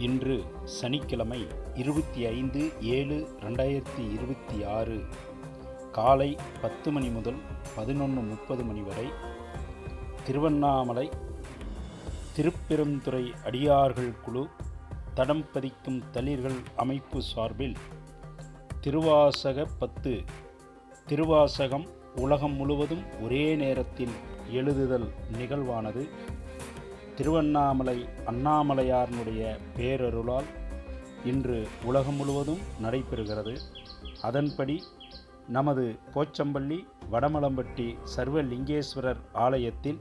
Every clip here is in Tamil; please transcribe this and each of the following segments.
இன்று சனிக்கிழமை 25/7/2026 காலை 10 மணி முதல் 11:30 மணி வரை திருவண்ணாமலை திருப்பெருந்துறை அடியார்கள் குழு தடம் பதிக்கும் தளிர்கள் அமைப்பு சார்பில் திருவாசக 10 திருவாசகம் உலகம் முழுவதும் ஒரே நேரத்தில் எழுதுதல் நிகழ்வானது திருவண்ணாமலை அண்ணாமலையாரனுடைய பேரருளால் இன்று உலகம் முழுவதும் நடைபெறுகிறது. அதன்படி நமது போச்சம்பள்ளி வடமலம்பட்டி சர்வலிங்கேஸ்வரர் ஆலயத்தில்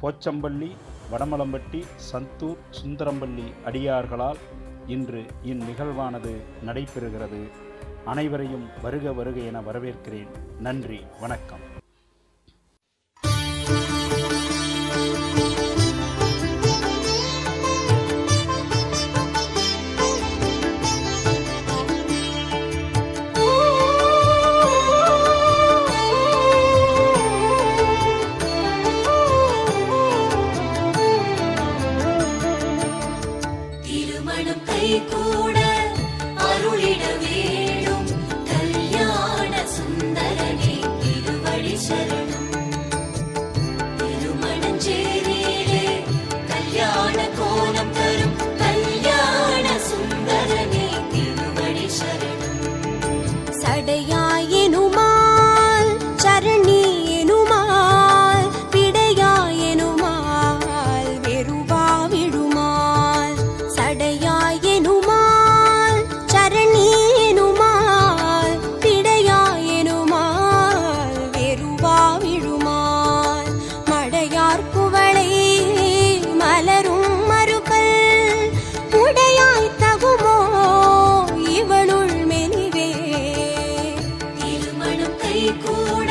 போச்சம்பள்ளி வடமலம்பட்டி சந்தூர் சுந்தரம்பள்ளி அடியார்களால் இன்று இந்நிகழ்வானது நடைபெறுகிறது. அனைவரையும் வருக வருக என வரவேற்கிறேன். நன்றி, வணக்கம். கூட அருளிட வேணும் கல்யாண சுந்தரனே திருவடி சரணம். திருமணஞ்சேரியிலே கல்யாண கோலம் தரும் கல்யாண சுந்தரனே திருவடி சரணம். சடையாயெனுமால் சரணி எனுமால் பிடையாயெனுமால் வெறுவா விடுமால் சடையாயெனுமால் சரணி எனுமால் பிடையாயெனுமால் வெறுவா விடுமால் மடையார் குவளை மலரும் மறுபல் உடையாய் தகுமோ இவளுள் மெலிவே. திருமணம் கூட